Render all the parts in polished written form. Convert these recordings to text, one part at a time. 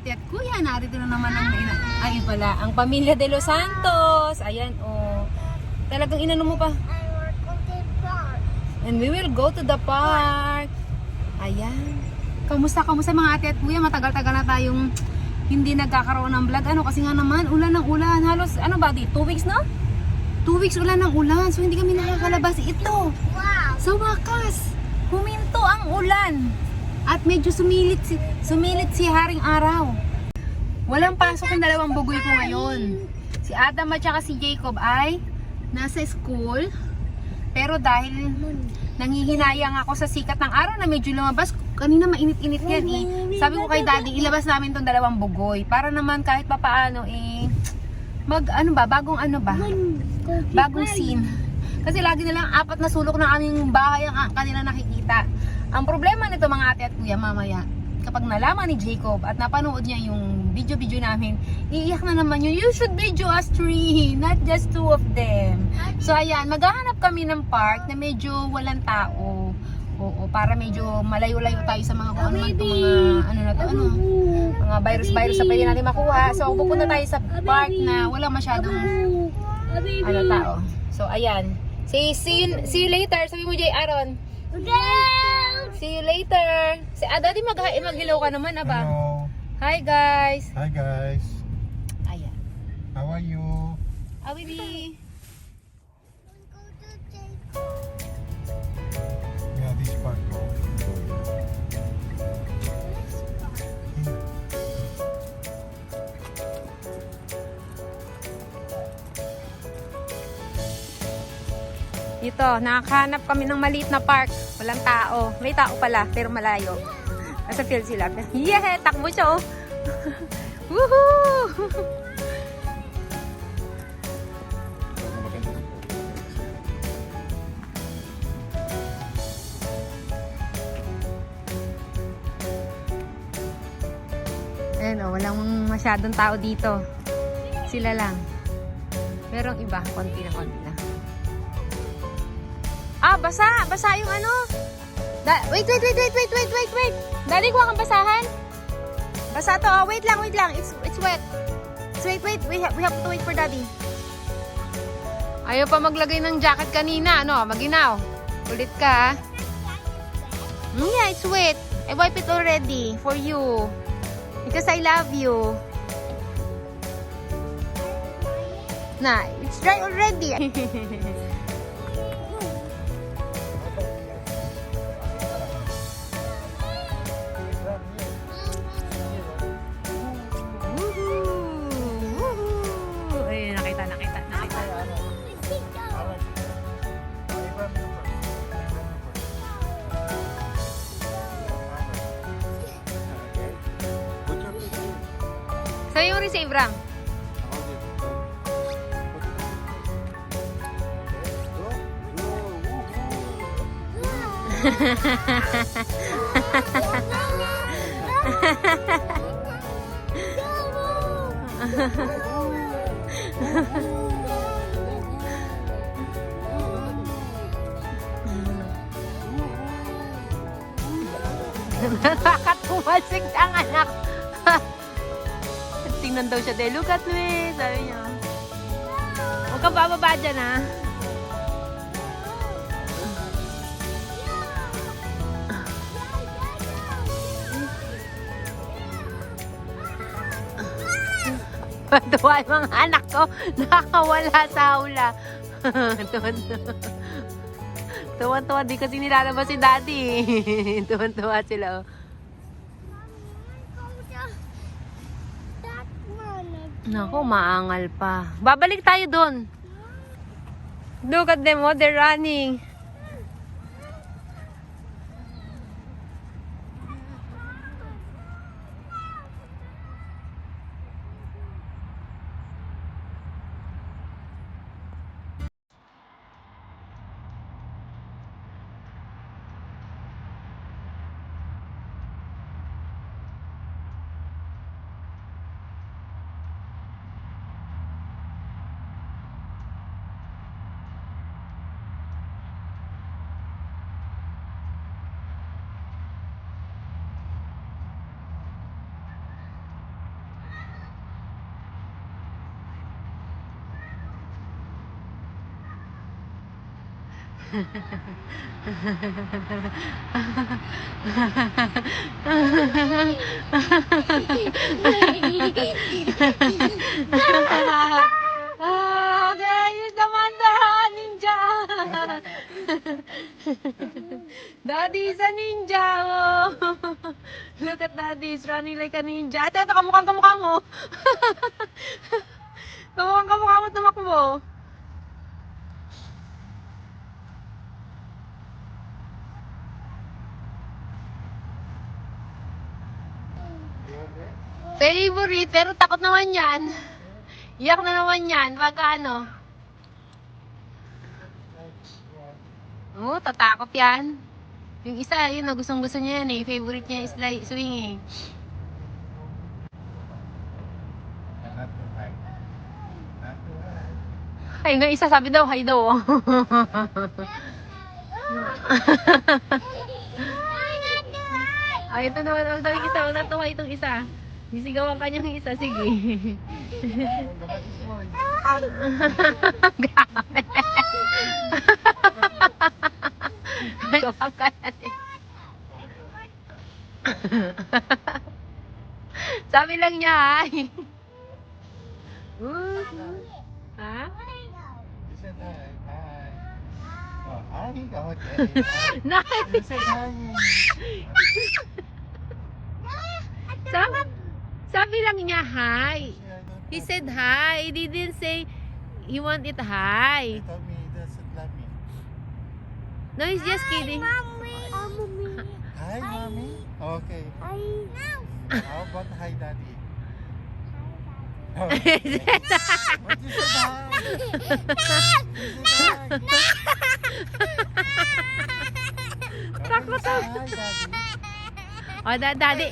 ate at kuya. Narito na naman ay pala, ang pamilya de Los Santos. Ayan, oh. Talagang inano mo pa. And we will go to the park. Ayan. Kamusta mga ate at kuya? Matagal-tagal na tayong hindi nagkakaroon ng vlog. Ano, kasi nga naman, ulan ng ulan. Halos, ano ba, 2 weeks na? 2 weeks ulan ng ulan. So, hindi kami nakakalabas. Ito, sa wakas, huminto ang ulan. At medyo sumilit si Haring Araw. Walang pasok yung dalawang bugoy ko ngayon. Si Adam at saka si Jacob ay nasa school. Pero dahil nanghihinayang ako sa sikat ng araw na medyo lumabas, kanina mainit-init yan eh. Sabi ko kay Daddy, ilabas namin tong dalawang bugoy. Para naman kahit papaano eh, bagong scene. Kasi lagi nilang 4 na sulok ng aming bahay ang kanila nakikita. Ang problema nito mga ate at kuya mamaya, kapag nalaman ni Jacob at napanood niya yung video namin, iiyak na naman yun. You should video us 3, not just 2 of them. So ayan, maghahanap kami ng park na medyo walang tao. Oo, para medyo malayo-layo tayo sa mga kung ano man itong mga virus na pwede natin makuha. So pupunta tayo sa park na walang masyadong tao. So ayan. See you later. Sabi mo Jay Aaron. See you later. Daddy mag-hello ka naman, aba. Hello. Hi guys. Hi guys. Ayan. How are you? Awibi. Yeah, this part. Dito, nakahanap kami ng maliit na park. Walang tao. May tao pala, pero malayo. Nasa field sila. Yeah, takbo siya oh. Woohoo! Ayan oh, walang masyadong tao dito. Sila lang. Merong iba, konti na. Basa! Basa yung ano. Wait. Daddy, kuha kang basahan. Basa to. Oh, wait lang. It's wet. Wait. We have to wait for Daddy. Ayaw pa maglagay ng jacket kanina. Ano? Maginaw. Ulit ka. Yeah, it's wet. I wipe it already for you. Because I love you. Nah, it's dry already. Sabi mo rin sa Ibrang. Nakakatumasig ang anak. Tingnan daw siya, de, look at me, sabi niya. Huwag kang bababa dyan, ha? Tuwa yung mga anak ko, nakakawala sa hula. Tuwan-tuwa, di kasi nilalabas si Daddy. Tuwan-tuwa sila, oh. Naku, maangal pa. Babalik tayo doon. Look at them, oh, they're running. Okay, yun naman na, ninja. Daddy is a ninja. Oh. Look at Daddy, he's running like a ninja. Ate, ito, kamukha mo. Kamukha mo tumakbo. Favorite, pero takot naman yan. Iyak na naman yan, pagka ano. Oo, tatakot yan. Yung isa, yun, gustong-gusto niya yan eh. Favorite niya is like swinging. Not too high. Not too high. Ay, nga isa, sabi daw, hi daw. Ay, ito naman, ang daw yung isa, natuwa itong isa. Sisigawan ka niyang isa, sige. Grabe. Gawa ka na din. Sabi lang niya, ay. Ha? You said hi. Hi. Oh, hi. Okay. Nakit. You said hi. Sabi lang niya, hi. He said hi. He didn't say he want it hi. He told me he doesn't love me. No, he's just kidding. Hi, mommy. Okay. How about hi, daddy? Oh, but you said hi. You said hi. Takot You said hi, daddy. Oh, daddy.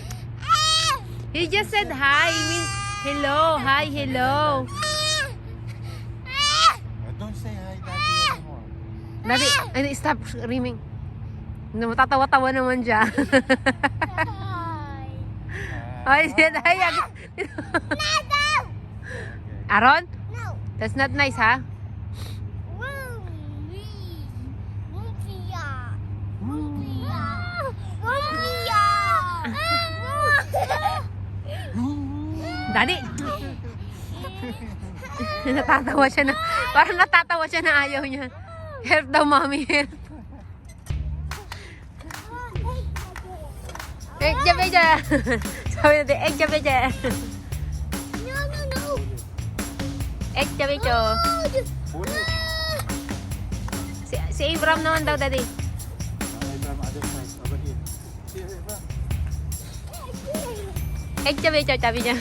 He just said hi. He means hello. Hi, hello. Don't say hi, daddy anymore. Daddy, ano, stop screaming. Matatawa-tawa naman siya. Ay, said hi. Okay. Aaron? That's not nice, ha? Daddy! Natatawa siya na, parang natatawa siya na ayaw niya. Help daw, mommy, help. Egg jabeja! Sabi natin, egg jabeja! Egg jabejo! Si Abraham naman daw, daddy. Okay, from other side, over here. Here, Eva. Egg jabejo, sabi niya.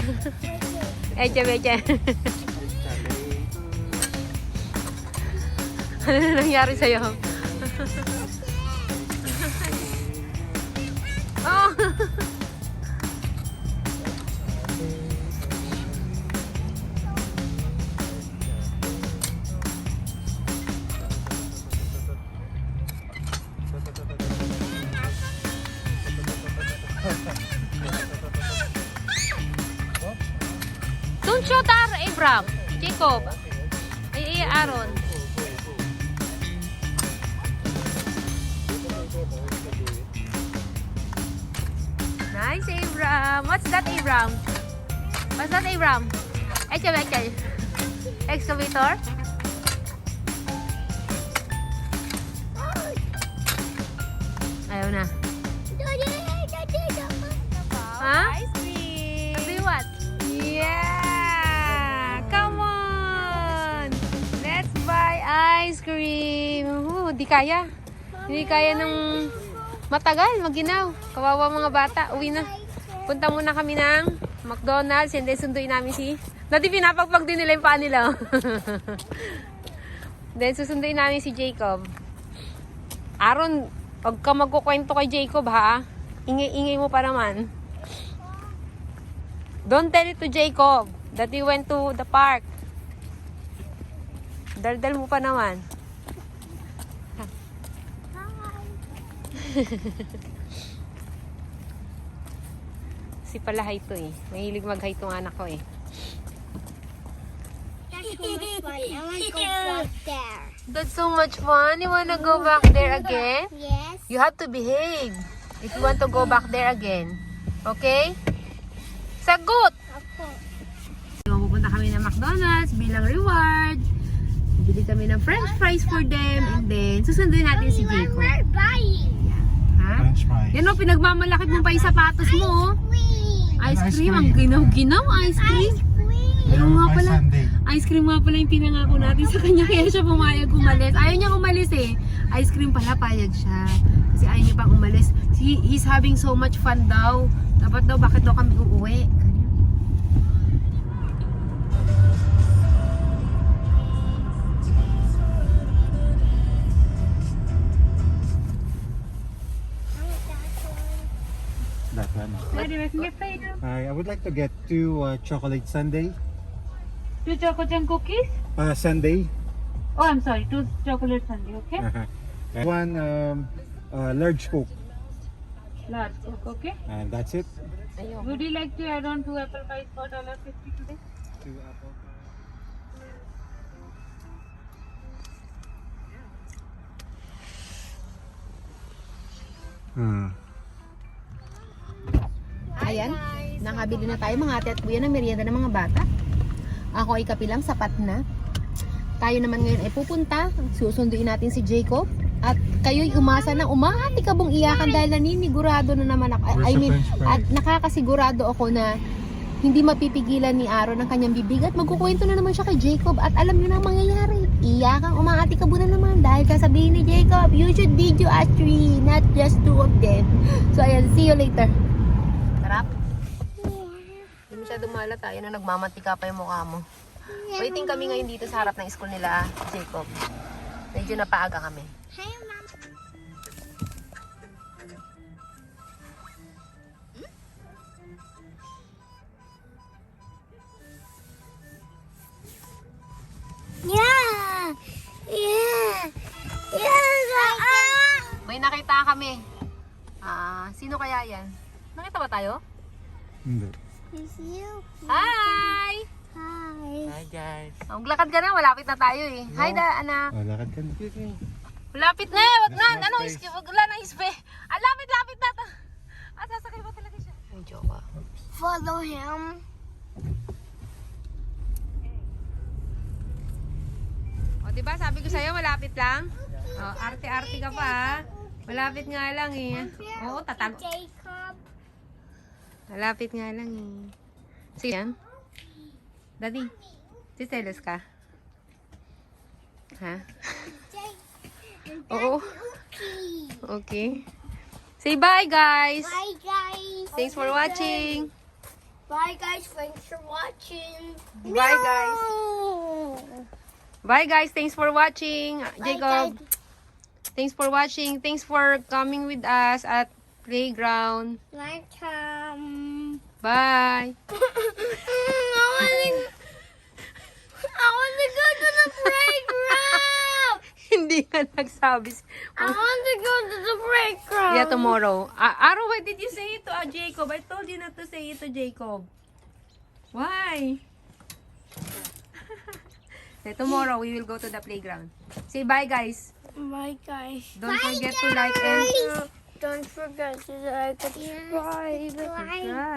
Egg jabeja. Ano na nangyari sa'yo? Oh! Don't shoot Abraham, Jacob. Ay, Aaron. Nice, Abraham. What's that, Abraham? What's that, Abraham? Excavator. Excavator? Ayaw na. Ha? Ice cream. Do you what? Yeah! Come on! Let's buy ice cream. Di kaya. Hindi kaya ng matagal, maginaw. Kawawa mga bata. Uwi na. Punta muna kami ng McDonald's and then sunduin namin si... Dati pinapagpag din nila yung paa nila. Then susunduin namin si Jacob. Aaron, pag ka magkukwento kay Jacob ha, ingay-ingay mo pa naman. Don't tell it to Jacob that you went to the park. Daldal mo pa naman. Si pala hi to eh. Mahilig mag-hi tong anak ko eh. fun. I want to go back there. That's so much fun. You wanna go back there again? Yes. You have to behave if you want to go back there again. Okay? Sagot! Ako. Pupunta kami ng McDonald's bilang reward. Bili kami ng french fries for them and then susunduin natin si Jacob. We're buying. Ha? French fries. Yan o, pinagmamalakit mo pa yung sapatos mo. Oh. Queen. Ice Ice cream, cream. ang ginaw-ginaw, ice cream. Queen. Ayun nga By pala, Sunday. ice cream nga pala yung pinangako natin sa kanya kaya siya pumayag umalis. Ayaw niya umalis eh. Ice cream pala, payag siya. Kasi ayaw niya pang umalis. He's having so much fun daw. Dapat daw, bakit daw kami uuwi? Ganyan. That one. I would like to get 2 chocolate sundae. 2 chocolate and cookies? Sundae. Oh, I'm sorry. 2 chocolate sundae, okay? And 1 large Coke. Large Coke, okay? And that's it. Ayun. Would you like to add on 2 apple pies for $1.50 today? 2 apple pie. Ayan, nakabili na tayo mga ate at kuya ng merienda ng mga bata. Ako ay kapilang sapat na. Tayo naman ngayon ay pupunta. Susunduin natin si Jacob. At kayo'y umasa na umatikabong iyakan dahil naninigurado na naman ako. I mean, at nakakasigurado ako na hindi mapipigilan ni Aaron ang kanyang bibig at magkukwento na naman siya kay Jacob at alam niyo na ang mangyayari. Iyakang umaatikabo na naman dahil kasabihin ni Jacob, you should video us 3, not just 2 of them. So ayan, see you later. Sarap? Hindi masyadong malat tayo na nagmamantika pa yung mukha mo. Waiting kami ngayon dito sa harap ng school nila, Jacob. Medyo napaaga kami. Hey, Mom. Yeah. Yeah. Yeah. May nakita kami. Sino kaya yan? Nakita ba tayo? Hindi. It's you. Hi! Hi. Hi guys. Maglakad ka na, malapit na tayo eh. Hi da, anak. Lakad ka na. Malapit na, wag na. That's Ano, my space. wala na ispe. Lapit na. Sasakay ba talaga siya? Ay, joke ah. Follow him. O, diba sabi ko sa'yo, malapit lang? O, arte-arte ka pa ha. Malapit nga lang eh. Oo, Jacob. Malapit nga lang eh. Sige yan. Daddy, siselos ka? Ha? Oo. Okay. Say bye guys. Bye, guys. Thanks for watching. Bye, guys. Thanks for watching. Bye guys. Bye guys. Thanks for watching. Jacob, guys. thanks for watching. Thanks for coming with us at playground. Welcome. Bye. I want to go to the playground. Hindi ka nagsabi. I want to go to the playground. Yeah, tomorrow. Aro, why did you say it to Jacob? I told you not to say it to Jacob. Why? Okay, tomorrow we will go to the playground. Say bye, guys. Bye, guys. Don't forget to like and Don't forget to like and subscribe. subscribe.